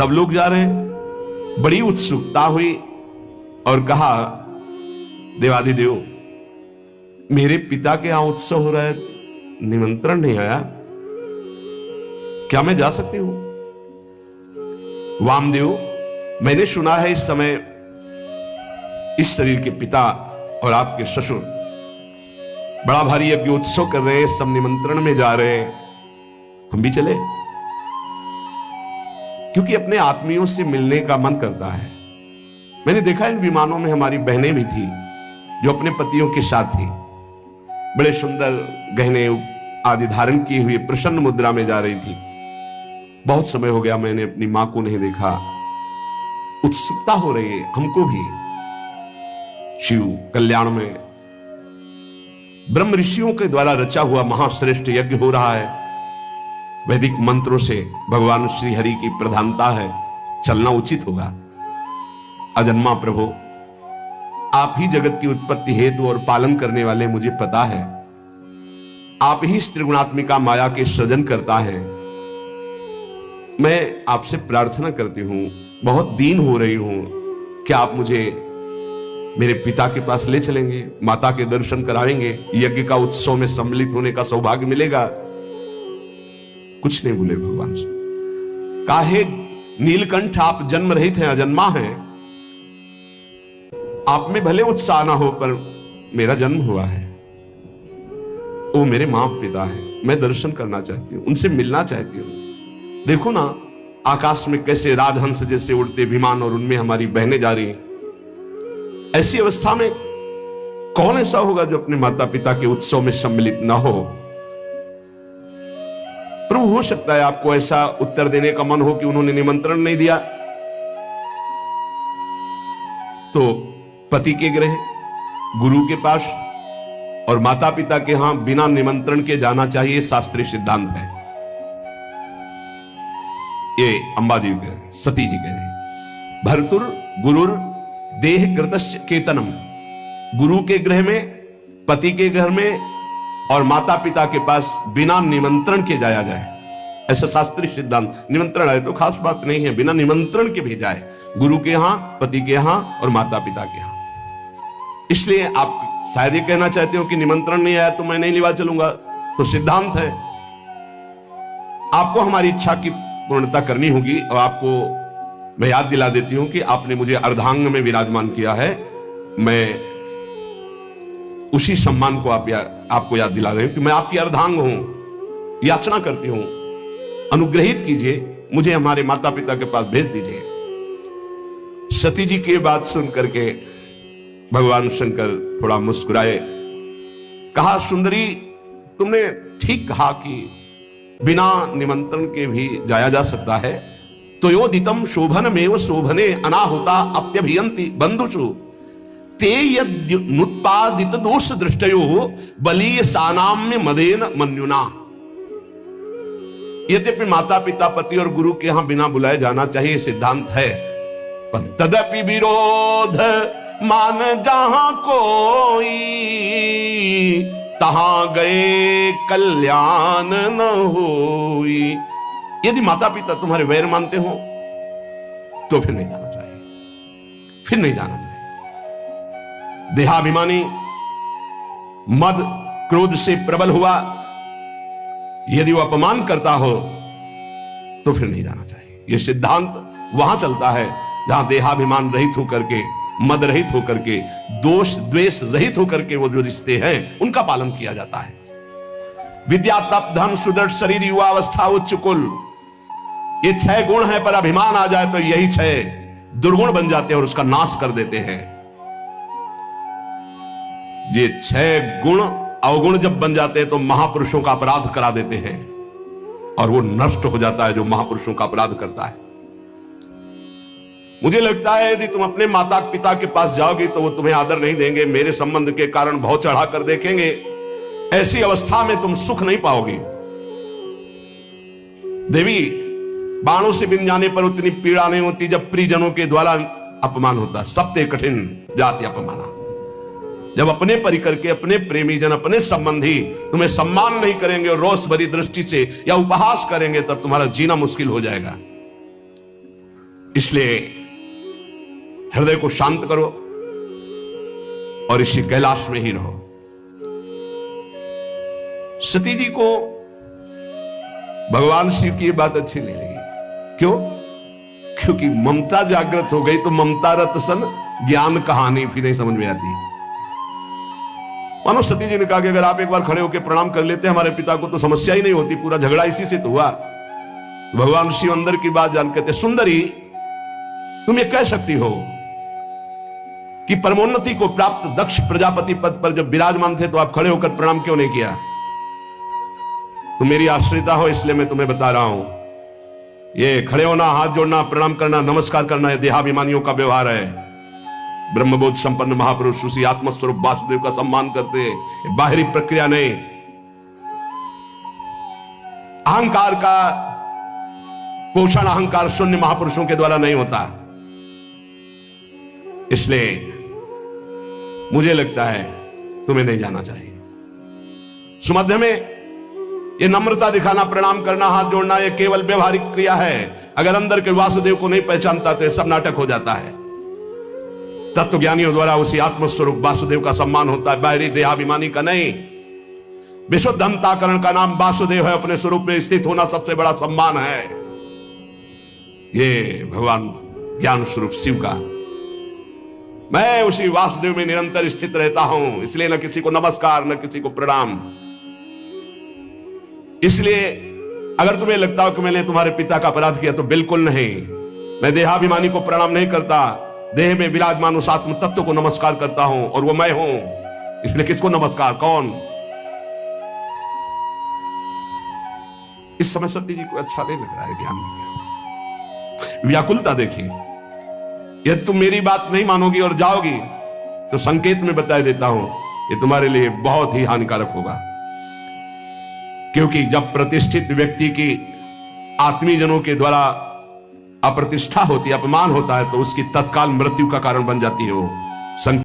सब लोग जा रहे हैं। बड़ी उत्सुकता हुई और कहा, देवाधिदेव, मेरे पिता के यहां उत्सव हो रहा है, निमंत्रण नहीं आया, क्या मैं जा सकती हूं? वामदेव, मैंने सुना है इस समय इस शरीर के पिता और आपके ससुर बड़ा भारी यज्ञ उत्सव कर रहे हैं, सब निमंत्रण में जा रहे हैं, हम भी चले? क्योंकि अपने आत्मियों से मिलने का मन करता है। मैंने देखा इन विमानों में हमारी बहनें भी थी जो अपने पतियों के साथ थी, बड़े सुंदर गहने आदि धारण किए हुए प्रसन्न मुद्रा में जा रही थी। बहुत समय हो गया मैंने अपनी मां को नहीं देखा, उत्सुकता हो रही है हमको भी। शिव कल्याण में ब्रह्म ऋषियों के द्वारा रचा हुआ महाश्रेष्ठ यज्ञ हो रहा है, वैदिक मंत्रों से भगवान श्री हरि की प्रधानता है, चलना उचित होगा। अजन्मा प्रभु, आप ही जगत की उत्पत्ति हेतु और पालन करने वाले, मुझे पता है आप ही त्रिगुणात्मिका माया के सृजन करता है। मैं आपसे प्रार्थना करती हूं, बहुत दीन हो रही हूं, क्या आप मुझे मेरे पिता के पास ले चलेंगे, माता के दर्शन कराएंगे, यज्ञ का उत्सव में सम्मिलित होने का सौभाग्य मिलेगा? कुछ नहीं बोले भगवान से। काहे नीलकंठ, आप जन्म रहित हैं, अजन्मा हैं, आप में भले उत्साह ना हो, पर मेरा जन्म हुआ है, वो मेरे मां पिता है, मैं दर्शन करना चाहती हूं, उनसे मिलना चाहती हूं। देखो ना आकाश में कैसे राजहंस जैसे उड़ते विमान और उनमें हमारी बहनें जा रही हैं। ऐसी अवस्था में कौन ऐसा होगा जो अपने माता पिता के उत्सव में सम्मिलित ना हो? प्रभु, हो सकता है आपको ऐसा उत्तर देने का मन हो कि उन्होंने निमंत्रण नहीं दिया, तो पति के गृह, गुरु के पास और माता पिता के यहां बिना निमंत्रण के जाना चाहिए, शास्त्रीय सिद्धांत है। ये अंबाजी कह रहे, सती जी कह रहे, भर्तुर गुरुर देह कृतस्य केतनम, गुरु के गृह में, पति के घर में और माता पिता के पास बिना निमंत्रण के जाया जाए, ऐसा शास्त्रीय सिद्धांत। निमंत्रण आए तो खास बात नहीं है, बिना निमंत्रण के भेजा है, गुरु के यहां, पति के यहां और माता पिता के यहां। इसलिए आप शायद ये कहना चाहते हो कि निमंत्रण नहीं आया तो मैं नहीं लिवा चलूंगा, तो सिद्धांत है, आपको हमारी इच्छा की पूर्णता करनी होगी। और आपको मैं याद दिला देती हूं कि आपने मुझे अर्धांग में विराजमान किया है, मैं उसी सम्मान को आपको याद दिला रही हूं कि मैं आपकी अर्धांग हूं, याचना करती हूं, अनुग्रहित कीजिए, मुझे हमारे माता पिता के पास भेज दीजिए। सती जी की बात सुन करके भगवान शंकर थोड़ा मुस्कुराए, कहा, सुंदरी, तुमने ठीक कहा कि बिना निमंत्रण के भी जाया जा सकता है। तो योदितम शोभनमेव शोभने अनाहुता अप्यभियंति बंधुषु ते यदुत्पादित दोष दृष्टयो बलीय सानाम्य मदेन मन्युना। यद्यपि माता पिता, पति और गुरु के यहां बिना बुलाए जाना चाहिए, सिद्धांत है, पर तदपि विरोध मान जहां कोई, तहां गए कल्याण न होई। यदि माता पिता तुम्हारे वैर मानते हो तो फिर नहीं जाना चाहिए, फिर नहीं जाना चाहिए। देहाभिमानी मद क्रोध से प्रबल हुआ, यदि वो अपमान करता हो तो फिर नहीं जाना चाहिए। यह सिद्धांत वहां चलता है जहां देहाभिमान रहित होकर के, मद रहित होकर के, दोष द्वेष रहित होकर के वो जो रिश्ते हैं उनका पालन किया जाता है। विद्या, तप, धन, सुदृढ़ शरीर, युवावस्था, उच्च कुल, ये 6 गुण है, पर अभिमान आ जाए तो यही 6 दुर्गुण बन जाते हैं और उसका नाश कर देते हैं। ये 6 गुण अवगुण जब बन जाते हैं तो महापुरुषों का अपराध करा देते हैं और वो नष्ट हो जाता है जो महापुरुषों का अपराध करता है। मुझे लगता है यदि तुम अपने माता पिता के पास जाओगे तो वो तुम्हें आदर नहीं देंगे, मेरे संबंध के कारण भाव चढ़ा कर देखेंगे। ऐसी अवस्था में तुम सुख नहीं पाओगे। देवी, बाणों से बिन जाने पर उतनी पीड़ा नहीं होती जब प्रियजनों के द्वारा अपमान होता। सबते कठिन जाति अपमाना। जब अपने परिकर के, अपने प्रेमी जन, अपने संबंधी तुम्हें सम्मान नहीं करेंगे और रोष भरी दृष्टि से या उपहास करेंगे, तब तुम्हारा जीना मुश्किल हो जाएगा। इसलिए हृदय को शांत करो और इसी कैलाश में ही रहो। सती जी को भगवान शिव की बात अच्छी नहीं लगी। क्यों? क्योंकि ममता जागृत हो गई तो ममता रत सन ज्ञान कहानी फिर नहीं समझ में आती। मानो सती जी ने कहा कि अगर आप एक बार खड़े होकर प्रणाम कर लेते हमारे पिता को तो समस्या ही नहीं होती, पूरा झगड़ा इसी से तो हुआ। भगवान शिव अंदर की बात जान कहते, सुंदरी तुम ये कह सकती हो कि परमोन्नति को प्राप्त दक्ष प्रजापति पद पर जब विराजमान थे तो आप खड़े होकर प्रणाम क्यों नहीं किया? तुम मेरी आश्रिता हो इसलिए मैं तुम्हें बता रहा हूं, ये खड़े होना, हाथ जोड़ना, प्रणाम करना, नमस्कार करना, ये देहाभिमानियों का व्यवहार है। ब्रह्मबोध संपन्न महापुरुष उसी आत्मस्वरूप वासुदेव का सम्मान करते हैं, बाहरी प्रक्रिया नहीं। अहंकार का पोषण अहंकार शून्य महापुरुषों के द्वारा नहीं होता। इसलिए मुझे लगता है तुम्हें नहीं जाना चाहिए। सुमध्य में ये नम्रता दिखाना, प्रणाम करना, हाथ जोड़ना, ये केवल व्यवहारिक क्रिया है। अगर अंदर के वासुदेव को नहीं पहचानता तो ये सब नाटक हो जाता है। तत्व ज्ञानियों द्वारा उसी आत्मस्वरूप वासुदेव का सम्मान होता है, बाहरी देहाभिमानी का नहीं। विशुद्ध अंतःकरण का नाम वासुदेव है, अपने स्वरूप में स्थित होना सबसे बड़ा सम्मान है। ये भगवान ज्ञान स्वरूप शिव का, मैं उसी वासुदेव में निरंतर स्थित रहता हूं, इसलिए न किसी को नमस्कार न किसी को प्रणाम। इसलिए अगर तुम्हें लगता हो कि मैंने तुम्हारे पिता का अपराध किया तो बिल्कुल नहीं। मैं देहाभिमानी को प्रणाम नहीं करता, देह में विराजमान उस आत्म तत्व को नमस्कार करता हूं और वो मैं हूं। इसलिए किसको नमस्कार? कौन? इस समय सती जी को अच्छा नहीं लग रहा है ध्यान में। व्याकुलता देखिए। यदि तुम मेरी बात नहीं मानोगी और जाओगी तो संकेत में बता देता हूं ये तुम्हारे लिए बहुत ही हानिकारक होगा। क्योंकि जब प्रतिष्ठित व्यक्ति की आत्मीजनों के द्वारा अप्रतिष्ठा होती है, अपमान होता है, तो उसकी तत्काल मृत्यु का कारण बन जाती है वो।